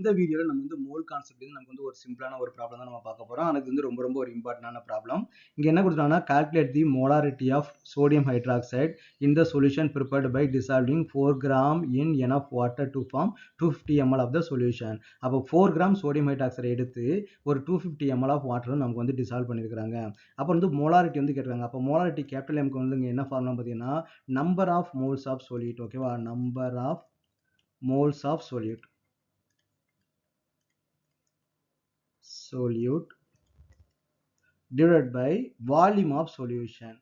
இந்த வீடியோல நம்ம வந்து மோல் கான்செப்ட் நமக்கு வந்து ஒரு சிம்பிளான ஒரு ப்ராப்ளம் தான் நம்ம பார்க்க போறோம். அது வந்து ரொம்ப ஒரு இம்பார்ட்டன்டான ப்ராப்ளம். இங்க என்ன கொடுத்தாங்கன்னா calculate the molarity of sodium hydroxide in the solution prepared by dissolving 4 gram in enough water to form 250 ml of the solution. அப்போ 4 கிராம் சோடியம் ஹைட்ராக்சைடு எடுத்து ஒரு 250 ml ஆஃப் வாட்டர் நமக்கு வந்து டிசால்வ் பண்ணியிருக்காங்க. அப்போ வந்து மோலாரிட்டி வந்து கேட்டிருக்காங்க. அப்போ மோலாரிட்டி கேபிட்டல் எம்க்கு வந்து இங்க என்ன ஃபார்முலா பார்த்தீங்கன்னா number of moles of solute. ஓகேவா, number of moles of solute divided by volume of solution.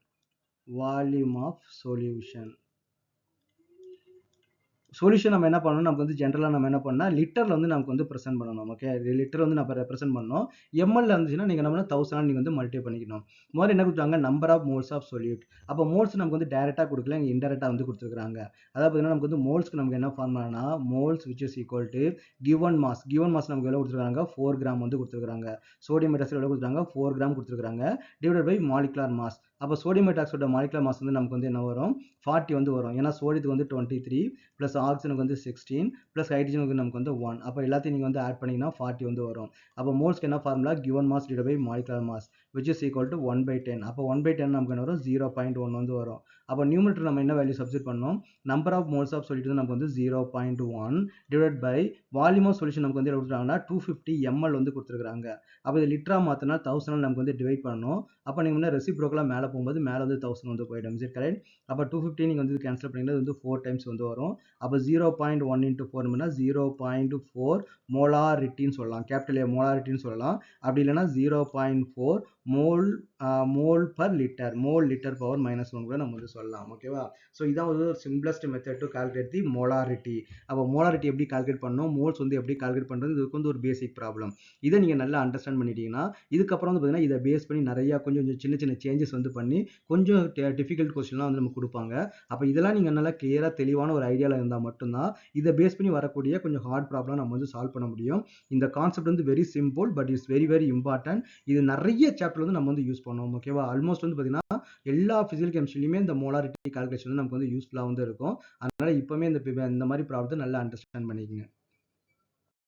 Solution நம்ம என்ன பண்ணணும், நமக்கு வந்து ஜென்ரலாக நம்ம என்ன பண்ணால் லிட்டரில் வந்து நமக்கு வந்து ப்ரெசென்ட் பண்ணணும். ஓகே, லிட்டர் வந்து நம்ம ரெப்ரசென்ட் பண்ணணும். எம்எல்ல இருந்துச்சுன்னா நீங்கள் என்ன பண்ணால் 1000 நீங்கள் வந்து மல்டிப்ளை பண்ணிக்கணும். முதல்ல என்ன கொடுத்தாங்க, number of moles of solute. அப்போ மோல்ஸ் நமக்கு வந்து டைரெக்டாக கொடுக்கல, இங்கே இன்டெரக்டாக வந்து கொடுத்துருக்காங்க. அதாவது பார்த்தீங்கன்னா நமக்கு வந்து மோல்ஸ்க்கு நமக்கு என்ன ஃபார்முலானா moles which is equal to given mass நமக்கு எவ்வளோ கொடுத்துருக்காங்க 4 கிராம் வந்து கொடுத்துருக்காங்க. சோடியம் ஹைட்ராக்சைடு எவ்வளோ கொடுத்துருக்காங்க 4 கிராம் கொடுத்துருக்காங்க. Divided by molecular mass. அப்போ சோடியம் ஹைட்ராக்சைடோட மாலிகுலர் மாஸ் வந்து நமக்கு வந்து என்ன வரும் 40 வந்து வரும். ஏன்னா சோடியத்துக்கு வந்து 23 ப்ளஸ் ஆக்சிஜனுக்கு வந்து 16 ப்ளஸ் ஹைட்ரஜனுக்கு நமக்கு வந்து 1. அப்போ எல்லாத்தையும் நீங்கள் வந்து ஆட் பண்ணிங்கன்னா 40 வந்து வரும். அப்போ மோல்ஸ்க்கு என்ன formula given mass divide by molecular mass which is equal to 1/10. அப்போ 1/10 நமக்கு என்ன வரும் 0.1 வந்து வரும். அப்போ நியூமரேட்டர் நம்ம என்ன வேல்யூ சப்ஸ்டிட் பண்ணோம், number of moles of solute நமக்கு வந்து 0.1 divide by volume of solution நமக்கு வந்து கொடுத்துருக்காங்கன்னா 250 ml வந்து கொடுத்துருக்காங்க. அப்போ இது லிட்டரா மாற்றினா 1000 நமக்கு வந்து டிவைட் பண்ணணும். அப்போ நீங்கள் வந்து ரெசிப்ரோக்கலாக மேலே போகும்போது மேலே வந்து 1000 வந்து போயிடும். Is it correct? அப்போ 250 நீங்கள் வந்து கேன்சல் பண்ணிங்கன்னா வந்து 4 டைம்ஸ் வந்து வரும். அப்போ 0.1 into 4 0.4 மோலாரிட்டின்னு சொல்லலாம். கேபிட்டல் ஏ மோலாரிட்டின்னு சொல்லலாம். அப்படி இல்லைன்னா 0.4 mole per litre, mole litre power -1 கூட நம்ம வந்து சொல்லலாம். ஓகேவா? ஸோ இதான் ஒரு simplest method to calculate the molarity. அப்போ மோலாரிட்டி எப்படி கால்குலேட் பண்ணணும், மோல்ஸ் வந்து எப்படி கால்குலேட் பண்ணுறது, இதுக்கு வந்து ஒரு பேசிக் ப்ராப்ளம். இதை நீங்கள் நல்லா அண்டர்ஸ்டாண்ட் பண்ணிட்டீங்கன்னா இதுக்கப்புறம் வந்து பார்த்தீங்கன்னா இதை பேஸ் பண்ணி நிறையா கொஞ்சம் சின்ன சேஞ்சஸ் வந்து பண்ணி கொஞ்சம் டிஃபிகல்ட் கொஸ்டின்லாம் வந்து நம்ம கொடுப்பாங்க. அப்போ இதெல்லாம் நீங்கள் நல்லா கிளியராக தெளிவான ஒரு ஐடியாவில் இருந்தால் மட்டும்தான் இதை பேஸ் பண்ணி வரக்கூடிய கொஞ்சம் ஹார்ட் ப்ராப்ளம் நம்ம வந்து சால்வ் பண்ண முடியும். இந்த கான்செப்ட் வந்து very simple but it's very important. இது நிறைய சாப்டர் வந்து நம்ம வந்து யூஸ் பண்ணுவோம். ஓகேவா? ஆல்மோஸ்ட் வந்து பார்த்தீங்கன்னா எல்லா பிசிக்கல் கெமிஸ்ட்ரிலையுமே இந்த மோலாரிட்டி கால்குலேஷன் வந்து நமக்கு வந்து யூஸ்ஃபுல்லாக வந்து இருக்கும். அதனால இப்போவுமே இந்த மாதிரி ப்ராப்ளத்தை நல்லா அண்டர்ஸ்டாண்ட் பண்ணிக்கங்க.